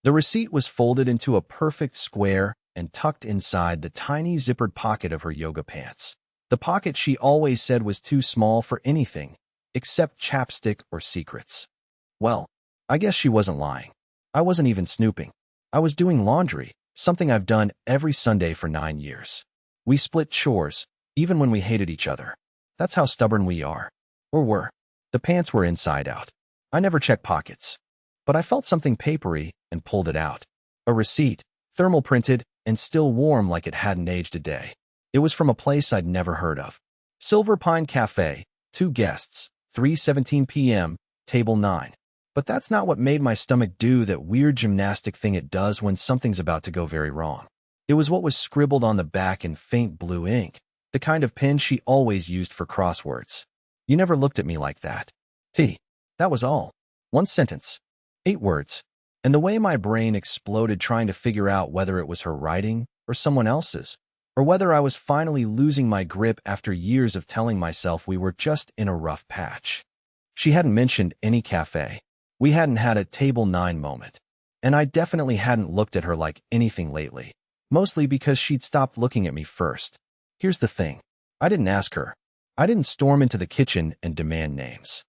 The receipt was folded into a perfect square and tucked inside the tiny zippered pocket of her yoga pants. The pocket she always said was too small for anything, except chapstick or secrets. Well, I guess she wasn't lying. I wasn't even snooping. I was doing laundry, something I've done every Sunday for 9 years. We split chores, even when we hated each other. That's how stubborn we are. Or were. The pants were inside out. I never checked pockets. But I felt something papery and pulled it out. A receipt, thermal printed, and still warm like it hadn't aged a day. It was from a place I'd never heard of. Silver Pine Café, 2 guests, 3:17 p.m., table 9. But that's not what made my stomach do that weird gymnastic thing it does when something's about to go very wrong. It was what was scribbled on the back in faint blue ink, the kind of pen she always used for crosswords. You never looked at me like that. That was all. 1 sentence. 8 words. And the way my brain exploded trying to figure out whether it was her writing or someone else's, or whether I was finally losing my grip after years of telling myself we were just in a rough patch. She hadn't mentioned any cafe. We hadn't had a table 9 moment. And I definitely hadn't looked at her like anything lately, mostly because she'd stopped looking at me first. Here's the thing. I didn't ask her. I didn't storm into the kitchen and demand names.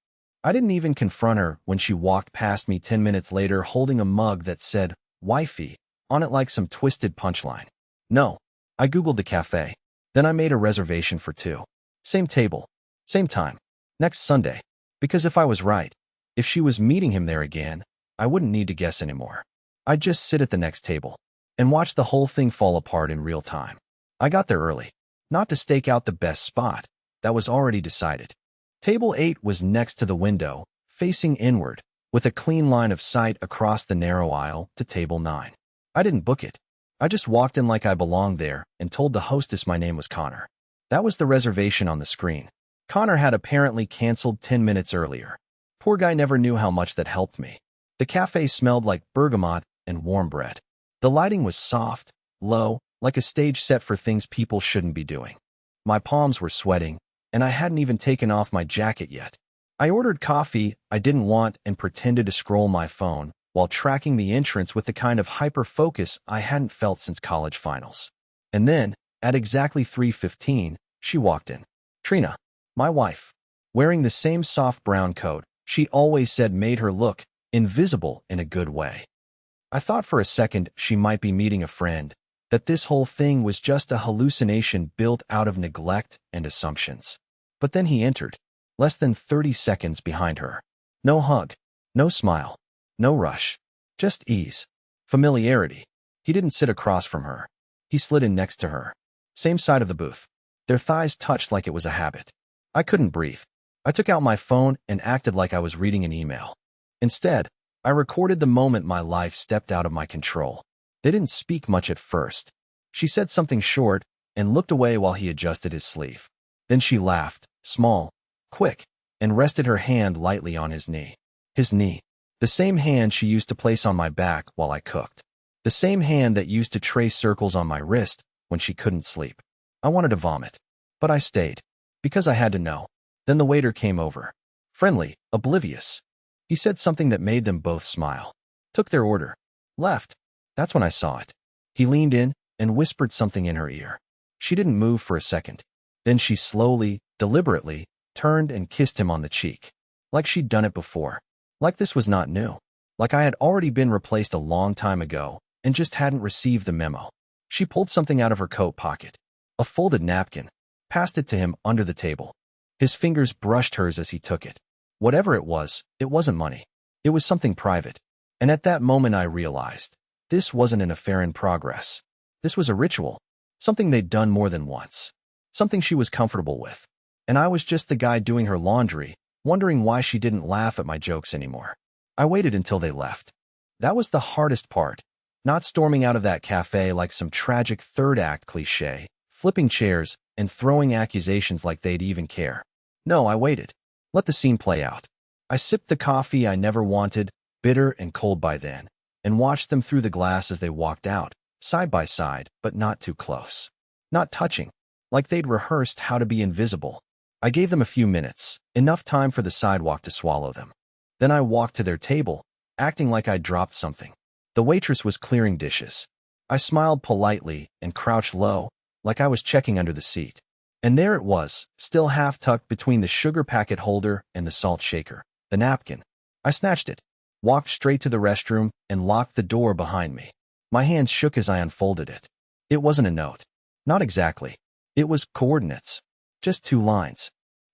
I didn't even confront her when she walked past me 10 minutes later holding a mug that said, "Wifey," on it like some twisted punchline. No, I Googled the cafe. Then I made a reservation for 2. Same table. Same time. Next Sunday. Because if I was right, if she was meeting him there again, I wouldn't need to guess anymore. I'd just sit at the next table and watch the whole thing fall apart in real time. I got there early. Not to stake out the best spot. That was already decided. Table 8 was next to the window, facing inward, with a clean line of sight across the narrow aisle to table 9. I didn't book it. I just walked in like I belonged there and told the hostess my name was Connor. That was the reservation on the screen. Connor had apparently canceled 10 minutes earlier. Poor guy never knew how much that helped me. The cafe smelled like bergamot and warm bread. The lighting was soft, low, like a stage set for things people shouldn't be doing. My palms were sweating, and I hadn't even taken off my jacket yet. I ordered coffee I didn't want and pretended to scroll my phone while tracking the entrance with the kind of hyper-focus I hadn't felt since college finals. And then, at exactly 3:15, she walked in. Trina, my wife, wearing the same soft brown coat she always said made her look invisible in a good way. I thought for a second she might be meeting a friend, that this whole thing was just a hallucination built out of neglect and assumptions. But then he entered, less than 30 seconds behind her. No hug, no smile, no rush, just ease, familiarity. He didn't sit across from her. He slid in next to her. Same side of the booth. Their thighs touched like it was a habit. I couldn't breathe. I took out my phone and acted like I was reading an email. Instead, I recorded the moment my life stepped out of my control. They didn't speak much at first. She said something short and looked away while he adjusted his sleeve. Then she laughed, small, quick, and rested her hand lightly on his knee. His knee. The same hand she used to place on my back while I cooked. The same hand that used to trace circles on my wrist when she couldn't sleep. I wanted to vomit. But I stayed. Because I had to know. Then the waiter came over. Friendly, oblivious. He said something that made them both smile. Took their order. Left. That's when I saw it. He leaned in and whispered something in her ear. She didn't move for a second. Then she slowly, deliberately, turned and kissed him on the cheek. Like she'd done it before. Like this was not new. Like I had already been replaced a long time ago and just hadn't received the memo. She pulled something out of her coat pocket. A folded napkin. Passed it to him under the table. His fingers brushed hers as he took it. Whatever it wasn't money. It was something private. And at that moment I realized, this wasn't an affair in progress. This was a ritual. Something they'd done more than once. Something she was comfortable with. And I was just the guy doing her laundry, wondering why she didn't laugh at my jokes anymore. I waited until they left. That was the hardest part. Not storming out of that cafe like some tragic third act cliché, flipping chairs and throwing accusations like they'd even care. No, I waited. Let the scene play out. I sipped the coffee I never wanted, bitter and cold by then, and watched them through the glass as they walked out, side by side, but not too close. Not touching, like they'd rehearsed how to be invisible. I gave them a few minutes, enough time for the sidewalk to swallow them. Then I walked to their table, acting like I'd dropped something. The waitress was clearing dishes. I smiled politely and crouched low, like I was checking under the seat. And there it was, still half tucked between the sugar packet holder and the salt shaker, the napkin. I snatched it, walked straight to the restroom, and locked the door behind me. My hands shook as I unfolded it. It wasn't a note. Not exactly. It was coordinates. Just 2 lines.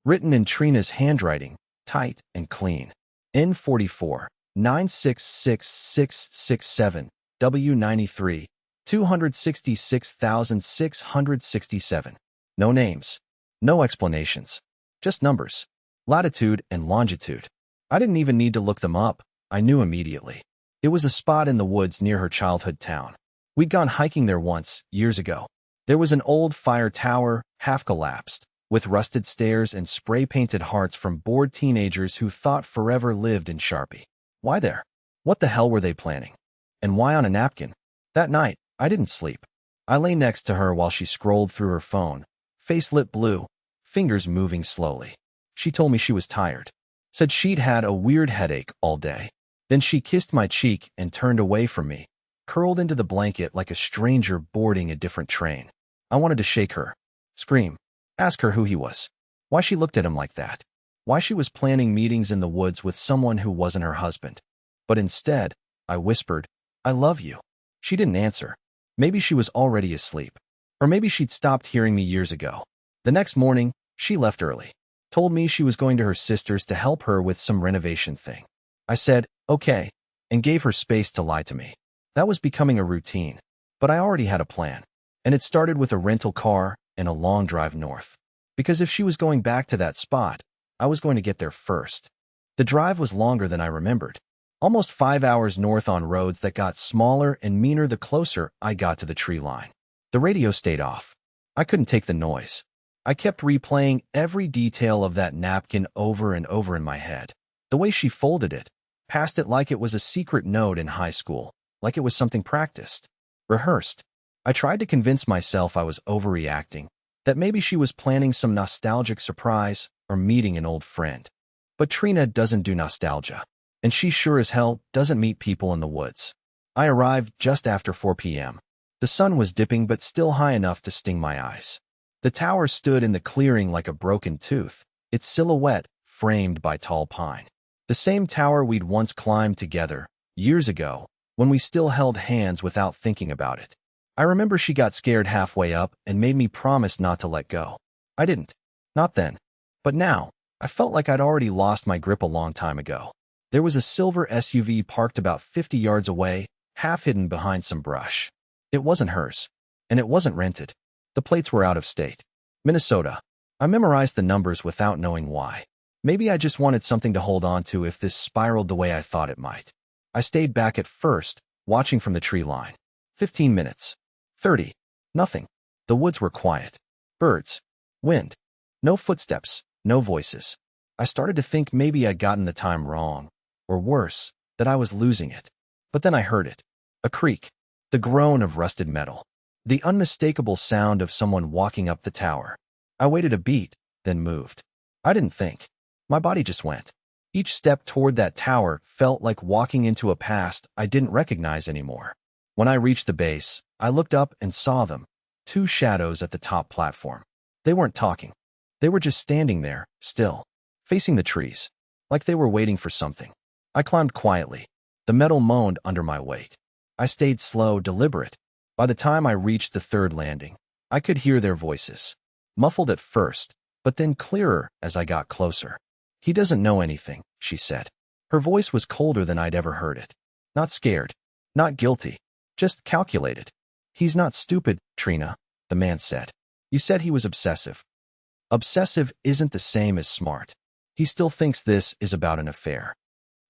Written in Trina's handwriting, tight and clean. N44, 966667, W93, 266,667. No names. No explanations. Just numbers. Latitude and longitude. I didn't even need to look them up. I knew immediately. It was a spot in the woods near her childhood town. We'd gone hiking there once, years ago. There was an old fire tower, half collapsed, with rusted stairs and spray-painted hearts from bored teenagers who thought forever lived in Sharpie. Why there? What the hell were they planning? And why on a napkin? That night, I didn't sleep. I lay next to her while she scrolled through her phone, face lit blue, fingers moving slowly. She told me she was tired. Said she'd had a weird headache all day. Then she kissed my cheek and turned away from me, curled into the blanket like a stranger boarding a different train. I wanted to shake her, scream, ask her who he was, why she looked at him like that, why she was planning meetings in the woods with someone who wasn't her husband. But instead, I whispered, "I love you." She didn't answer. Maybe she was already asleep. Or maybe she'd stopped hearing me years ago. The next morning, she left early. Told me she was going to her sister's to help her with some renovation thing. I said, okay, and gave her space to lie to me. That was becoming a routine. But I already had a plan. And it started with a rental car and a long drive north. Because if she was going back to that spot, I was going to get there first. The drive was longer than I remembered. Almost 5 hours north on roads that got smaller and meaner the closer I got to the tree line. The radio stayed off. I couldn't take the noise. I kept replaying every detail of that napkin over and over in my head. The way she folded it, passed it like it was a secret note in high school, like it was something practiced, rehearsed. I tried to convince myself I was overreacting, that maybe she was planning some nostalgic surprise or meeting an old friend. But Trina doesn't do nostalgia, and she sure as hell doesn't meet people in the woods. I arrived just after 4 p.m. The sun was dipping but still high enough to sting my eyes. The tower stood in the clearing like a broken tooth, its silhouette framed by tall pine. The same tower we'd once climbed together, years ago, when we still held hands without thinking about it. I remember she got scared halfway up and made me promise not to let go. I didn't. Not then. But now, I felt like I'd already lost my grip a long time ago. There was a silver SUV parked about 50 yards away, half hidden behind some brush. It wasn't hers. And it wasn't rented. The plates were out of state. Minnesota. I memorized the numbers without knowing why. Maybe I just wanted something to hold on to if this spiraled the way I thought it might. I stayed back at first, watching from the tree line. 15 minutes. 30. Nothing. The woods were quiet. Birds. Wind. No footsteps. No voices. I started to think maybe I'd gotten the time wrong. Or worse, that I was losing it. But then I heard it. A creak. The groan of rusted metal. The unmistakable sound of someone walking up the tower. I waited a beat, then moved. I didn't think. My body just went. Each step toward that tower felt like walking into a past I didn't recognize anymore. When I reached the base, I looked up and saw them, 2 shadows at the top platform. They weren't talking. They were just standing there, still, facing the trees, like they were waiting for something. I climbed quietly. The metal moaned under my weight. I stayed slow, deliberate. By the time I reached the 3rd landing, I could hear their voices, muffled at first, but then clearer as I got closer. "He doesn't know anything," she said. Her voice was colder than I'd ever heard it. Not scared, not guilty, just calculated. "He's not stupid, Trina," the man said. "You said he was obsessive. Obsessive isn't the same as smart. He still thinks this is about an affair."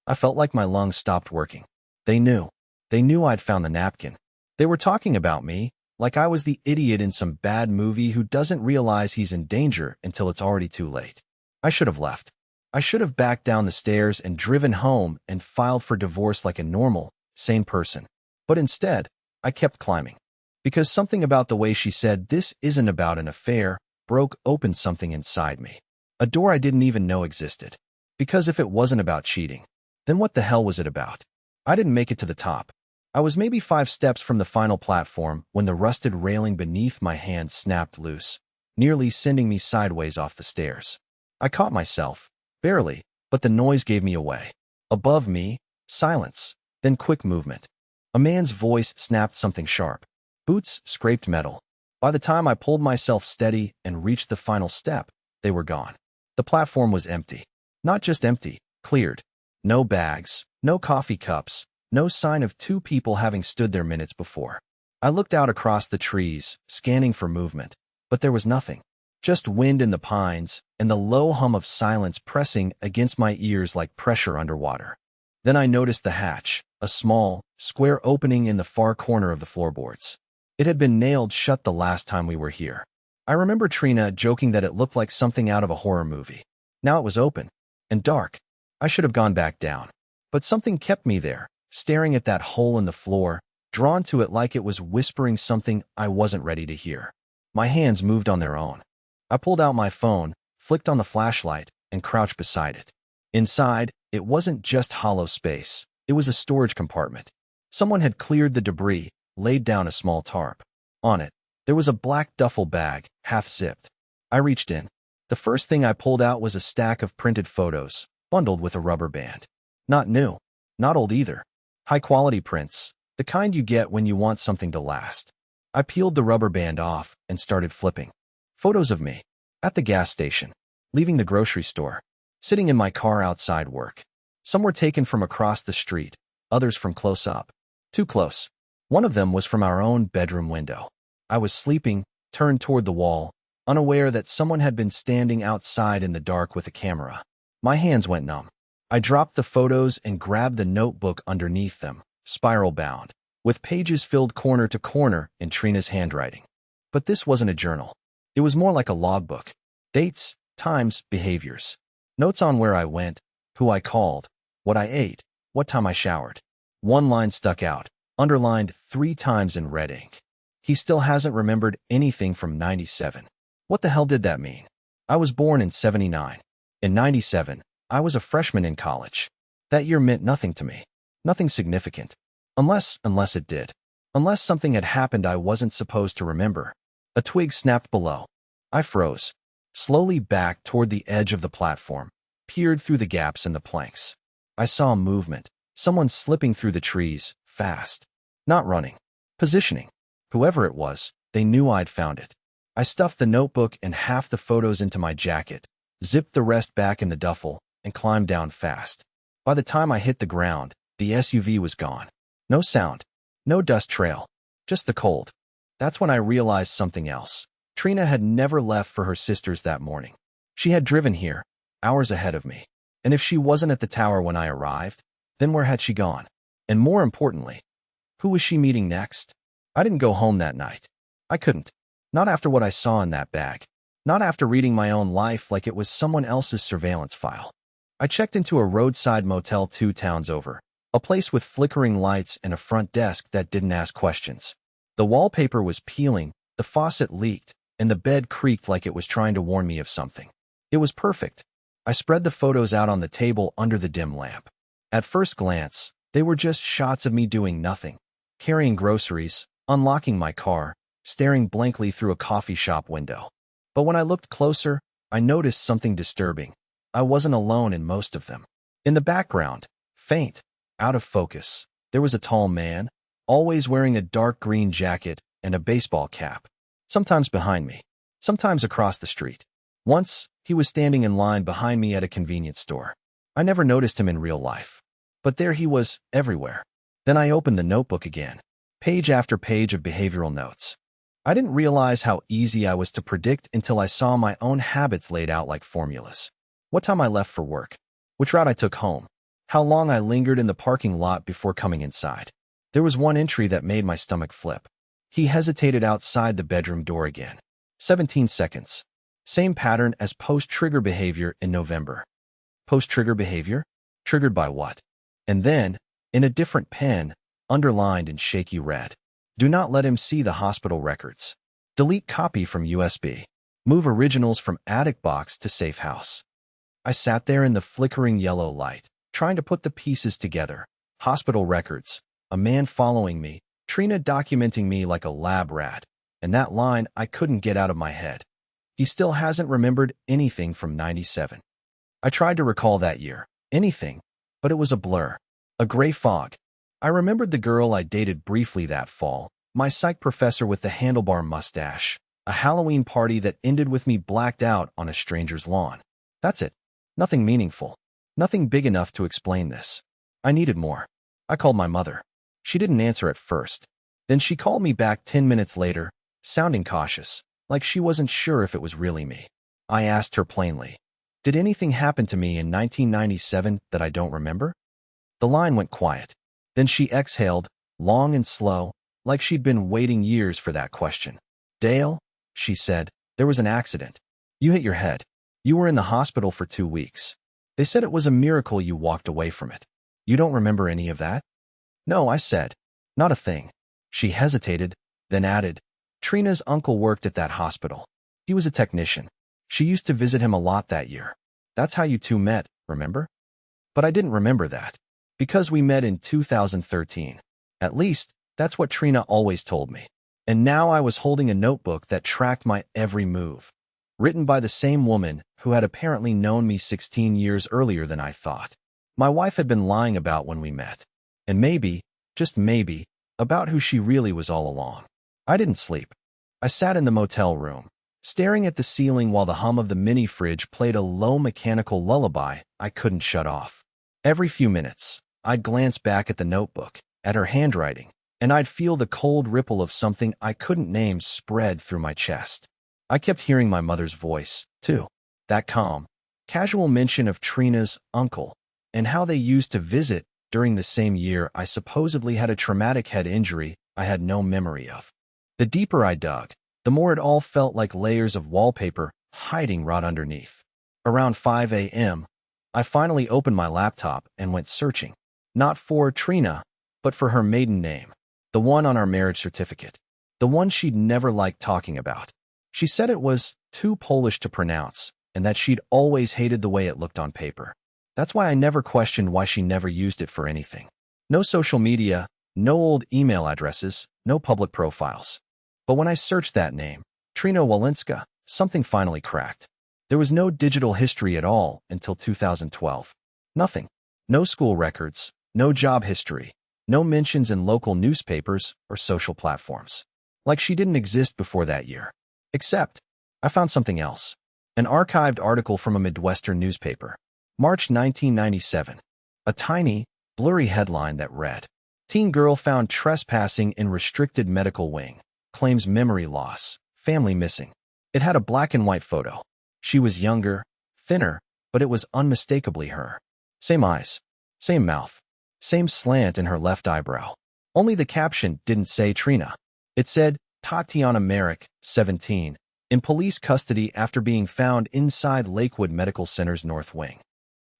I felt like my lungs stopped working. They knew. They knew I'd found the napkin. They were talking about me, like I was the idiot in some bad movie who doesn't realize he's in danger until it's already too late. I should have left. I should have backed down the stairs and driven home and filed for divorce like a normal, sane person. But instead, I kept climbing. Because something about the way she said this isn't about an affair broke open something inside me. A door I didn't even know existed. Because if it wasn't about cheating, then what the hell was it about? I didn't make it to the top. I was maybe 5 steps from the final platform when the rusted railing beneath my hand snapped loose, nearly sending me sideways off the stairs. I caught myself, barely, but the noise gave me away. Above me, silence, then quick movement. A man's voice snapped something sharp. Boots scraped metal. By the time I pulled myself steady and reached the final step, they were gone. The platform was empty. Not just empty, cleared. No bags, no coffee cups, no sign of two people having stood there minutes before. I looked out across the trees, scanning for movement, but there was nothing. Just wind in the pines and the low hum of silence pressing against my ears like pressure underwater. Then I noticed the hatch, a small, square opening in the far corner of the floorboards. It had been nailed shut the last time we were here. I remember Trina joking that it looked like something out of a horror movie. Now it was open and dark. I should have gone back down. But something kept me there, staring at that hole in the floor, drawn to it like it was whispering something I wasn't ready to hear. My hands moved on their own. I pulled out my phone, flicked on the flashlight, and crouched beside it. Inside, it wasn't just hollow space. It was a storage compartment. Someone had cleared the debris, laid down a small tarp. On it, there was a black duffel bag, half-zipped. I reached in. The first thing I pulled out was a stack of printed photos, bundled with a rubber band. Not new, not old either. High-quality prints, the kind you get when you want something to last. I peeled the rubber band off and started flipping. Photos of me, at the gas station, leaving the grocery store, sitting in my car outside work. Some were taken from across the street, others from close up. Too close. One of them was from our own bedroom window. I was sleeping, turned toward the wall, unaware that someone had been standing outside in the dark with a camera. My hands went numb. I dropped the photos and grabbed the notebook underneath them, spiral-bound, with pages filled corner to corner in Trina's handwriting. But this wasn't a journal. It was more like a logbook. Dates, times, behaviors. Notes on where I went, who I called, what I ate, what time I showered. One line stuck out, underlined 3 times in red ink. He still hasn't remembered anything from 97. What the hell did that mean? I was born in 79. In 97, I was a freshman in college. That year meant nothing to me. Nothing significant. Unless it did. Unless something had happened I wasn't supposed to remember. A twig snapped below. I froze. Slowly back toward the edge of the platform, peered through the gaps in the planks. I saw movement. Someone slipping through the trees, fast. Not running. Positioning. Whoever it was, they knew I'd found it. I stuffed the notebook and half the photos into my jacket, zipped the rest back in the duffel, and climbed down fast. By the time I hit the ground, the SUV was gone. No sound. No dust trail. Just the cold. That's when I realized something else. Trina had never left for her sister's that morning. She had driven here, hours ahead of me. And if she wasn't at the tower when I arrived, then where had she gone? And more importantly, who was she meeting next? I didn't go home that night. I couldn't. Not after what I saw in that bag. Not after reading my own life like it was someone else's surveillance file. I checked into a roadside motel 2 towns over, a place with flickering lights and a front desk that didn't ask questions. The wallpaper was peeling, the faucet leaked, and the bed creaked like it was trying to warn me of something. It was perfect. I spread the photos out on the table under the dim lamp. At first glance, they were just shots of me doing nothing, carrying groceries, unlocking my car, staring blankly through a coffee shop window. But when I looked closer, I noticed something disturbing. I wasn't alone in most of them. In the background, faint, out of focus, there was a tall man, always wearing a dark green jacket and a baseball cap. Sometimes behind me, sometimes across the street. Once, he was standing in line behind me at a convenience store. I never noticed him in real life. But there he was, everywhere. Then I opened the notebook again. Page after page of behavioral notes. I didn't realize how easy I was to predict until I saw my own habits laid out like formulas. What time I left for work. Which route I took home. How long I lingered in the parking lot before coming inside. There was one entry that made my stomach flip. He hesitated outside the bedroom door again. 17 seconds. Same pattern as post-trigger behavior in November. Post-trigger behavior? Triggered by what? And then, in a different pen, underlined in shaky red. Do not let him see the hospital records. Delete copy from USB. Move originals from attic box to safe house. I sat there in the flickering yellow light, trying to put the pieces together. Hospital records. a man following me, Trina documenting me like a lab rat, and that line I couldn't get out of my head. He still hasn't remembered anything from 97. I tried to recall that year, anything, but it was a blur, a gray fog. I remembered the girl I dated briefly that fall, my psych professor with the handlebar mustache, a Halloween party that ended with me blacked out on a stranger's lawn. That's it. Nothing meaningful. Nothing big enough to explain this. I needed more. I called my mother. She didn't answer at first. Then she called me back 10 minutes later, sounding cautious, like she wasn't sure if it was really me. I asked her plainly, "Did anything happen to me in 1997 that I don't remember?" The line went quiet. Then she exhaled, long and slow, like she'd been waiting years for that question. "Dale," she said, "there was an accident. You hit your head. You were in the hospital for 2 weeks. They said it was a miracle you walked away from it. You don't remember any of that?" "No," I said. "Not a thing." She hesitated, then added, "Trina's uncle worked at that hospital. He was a technician. She used to visit him a lot that year. That's how you two met, remember?" But I didn't remember that. Because we met in 2013. At least, that's what Trina always told me. And now I was holding a notebook that tracked my every move. Written by the same woman who had apparently known me 16 years earlier than I thought. My wife had been lying about when we met. And maybe, just maybe, about who she really was all along. I didn't sleep. I sat in the motel room, staring at the ceiling while the hum of the mini fridge played a low mechanical lullaby I couldn't shut off. Every few minutes, I'd glance back at the notebook, at her handwriting, and I'd feel the cold ripple of something I couldn't name spread through my chest. I kept hearing my mother's voice, too. That calm, casual mention of Trina's uncle, and how they used to visit during the same year I supposedly had a traumatic head injury I had no memory of. The deeper I dug, the more it all felt like layers of wallpaper hiding right underneath. Around 5 a.m., I finally opened my laptop and went searching. Not for Trina, but for her maiden name. The one on our marriage certificate. The one she'd never liked talking about. She said it was too Polish to pronounce, and that she'd always hated the way it looked on paper. That's why I never questioned why she never used it for anything. No social media, no old email addresses, no public profiles. But when I searched that name, Trina Walinska, something finally cracked. There was no digital history at all until 2012. Nothing. No school records, no job history, no mentions in local newspapers or social platforms. Like she didn't exist before that year. Except, I found something else. An archived article from a Midwestern newspaper. March 1997. A tiny, blurry headline that read, "Teen girl found trespassing in restricted medical wing. Claims memory loss. Family missing." It had a black and white photo. She was younger, thinner, but it was unmistakably her. Same eyes, same mouth, same slant in her left eyebrow. Only the caption didn't say Trina. It said, "Tatiana Merrick, 17, in police custody after being found inside Lakewood Medical Center's North Wing."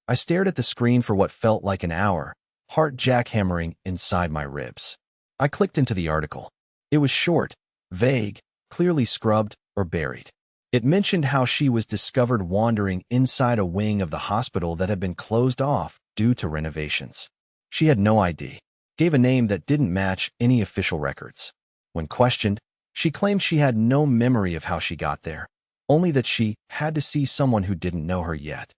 I stared at the screen for what felt like an hour, heart jackhammering inside my ribs. I clicked into the article. It was short, vague, clearly scrubbed or buried. It mentioned how she was discovered wandering inside a wing of the hospital that had been closed off due to renovations. She had no ID, gave a name that didn't match any official records. When questioned, she claimed she had no memory of how she got there, only that she had to see someone who didn't know her yet.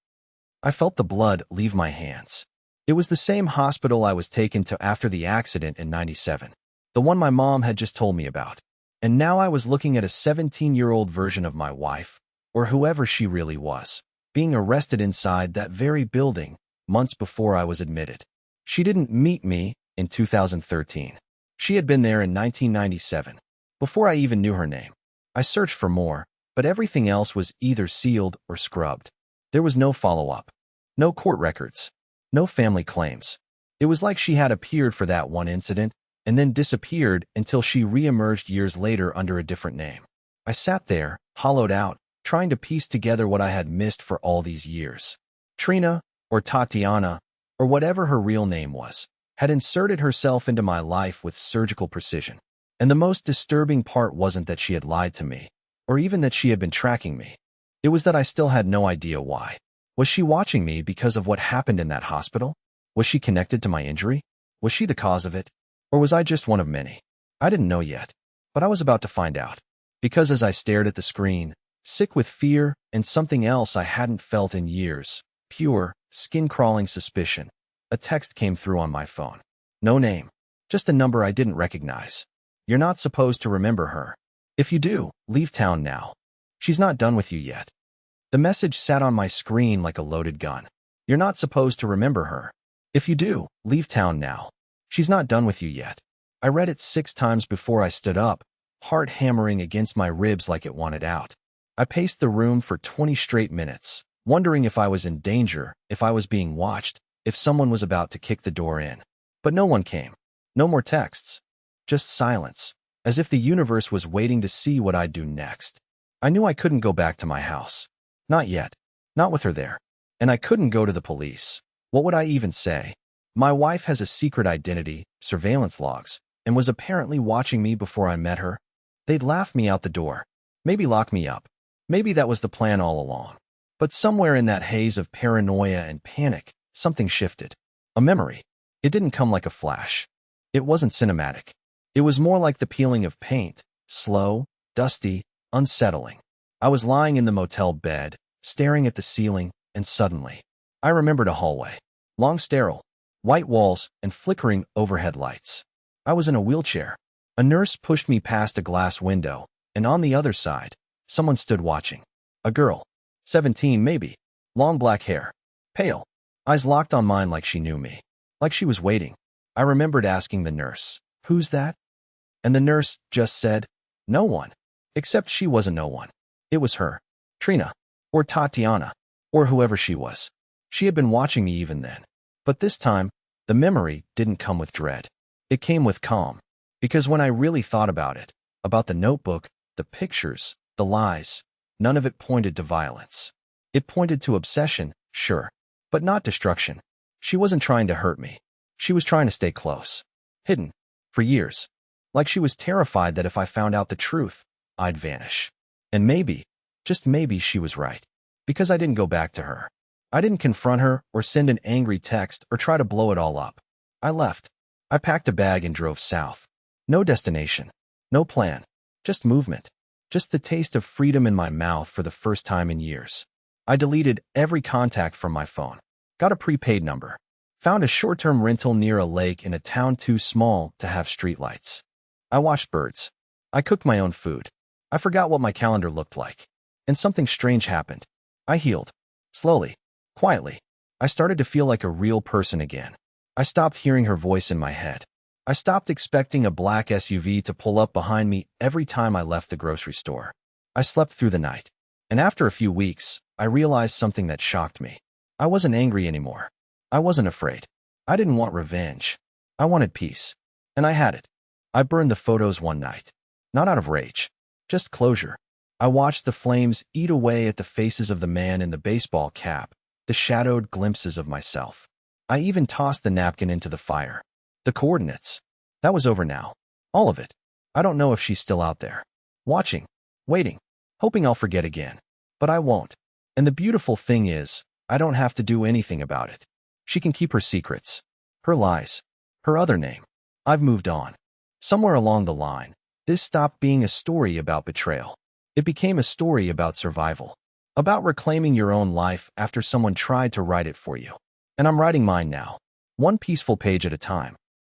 I felt the blood leave my hands. It was the same hospital I was taken to after the accident in 97, the one my mom had just told me about. And now I was looking at a 17-year-old version of my wife, or whoever she really was, being arrested inside that very building months before I was admitted. She didn't meet me in 2013. She had been there in 1997, before I even knew her name. I searched for more, but everything else was either sealed or scrubbed. There was no follow-up, no court records, no family claims. It was like she had appeared for that one incident and then disappeared until she re-emerged years later under a different name. I sat there, hollowed out, trying to piece together what I had missed for all these years. Trina, or Tatiana, or whatever her real name was, had inserted herself into my life with surgical precision. And the most disturbing part wasn't that she had lied to me, or even that she had been tracking me. It was that I still had no idea why. Was she watching me because of what happened in that hospital? Was she connected to my injury? Was she the cause of it? Or was I just one of many? I didn't know yet, but I was about to find out. Because as I stared at the screen, sick with fear and something else I hadn't felt in years, pure, skin-crawling suspicion, a text came through on my phone. No name, just a number I didn't recognize. You're not supposed to remember her. If you do, leave town now. She's not done with you yet. The message sat on my screen like a loaded gun. You're not supposed to remember her. If you do, leave town now. She's not done with you yet. I read it 6 times before I stood up, heart hammering against my ribs like it wanted out. I paced the room for 20 straight minutes, wondering if I was in danger, if I was being watched, if someone was about to kick the door in. But no one came. No more texts. Just silence, as if the universe was waiting to see what I'd do next. I knew I couldn't go back to my house. Not yet. Not with her there. And I couldn't go to the police. What would I even say? My wife has a secret identity, surveillance logs, and was apparently watching me before I met her. They'd laugh me out the door. Maybe lock me up. Maybe that was the plan all along. But somewhere in that haze of paranoia and panic, something shifted. A memory. It didn't come like a flash. It wasn't cinematic. It was more like the peeling of paint, slow, dusty, unsettling. I was lying in the motel bed, staring at the ceiling, and suddenly, I remembered a hallway. Long sterile, white walls, and flickering overhead lights. I was in a wheelchair. A nurse pushed me past a glass window, and on the other side, someone stood watching. A girl. 17 maybe. Long black hair. Pale. Eyes locked on mine like she knew me. Like she was waiting. I remembered asking the nurse, "Who's that?" And the nurse just said, "No one." Except she wasn't no one. It was her. Trina. Or Tatiana. Or whoever she was. She had been watching me even then. But this time, the memory didn't come with dread. It came with calm. Because when I really thought about it, about the notebook, the pictures, the lies, none of it pointed to violence. It pointed to obsession, sure, but not destruction. She wasn't trying to hurt me. She was trying to stay close. Hidden. For years. Like she was terrified that if I found out the truth, I'd vanish. And maybe, just maybe she was right. Because I didn't go back to her. I didn't confront her or send an angry text or try to blow it all up. I left. I packed a bag and drove south. No destination. No plan. Just movement. Just the taste of freedom in my mouth for the first time in years. I deleted every contact from my phone. Got a prepaid number. Found a short-term rental near a lake in a town too small to have streetlights. I watched birds. I cooked my own food. I forgot what my calendar looked like. And something strange happened. I healed. Slowly. Quietly. I started to feel like a real person again. I stopped hearing her voice in my head. I stopped expecting a black SUV to pull up behind me every time I left the grocery store. I slept through the night. And after a few weeks, I realized something that shocked me. I wasn't angry anymore. I wasn't afraid. I didn't want revenge. I wanted peace. And I had it. I burned the photos one night. Not out of rage. Just closure. I watched the flames eat away at the faces of the man in the baseball cap, the shadowed glimpses of myself. I even tossed the napkin into the fire. The coordinates. That was over now. All of it. I don't know if she's still out there. Watching. Waiting. Hoping I'll forget again. But I won't. And the beautiful thing is, I don't have to do anything about it. She can keep her secrets. Her lies. Her other name. I've moved on. Somewhere along the line, this stopped being a story about betrayal. It became a story about survival. About reclaiming your own life after someone tried to write it for you. And I'm writing mine now. One peaceful page at a time.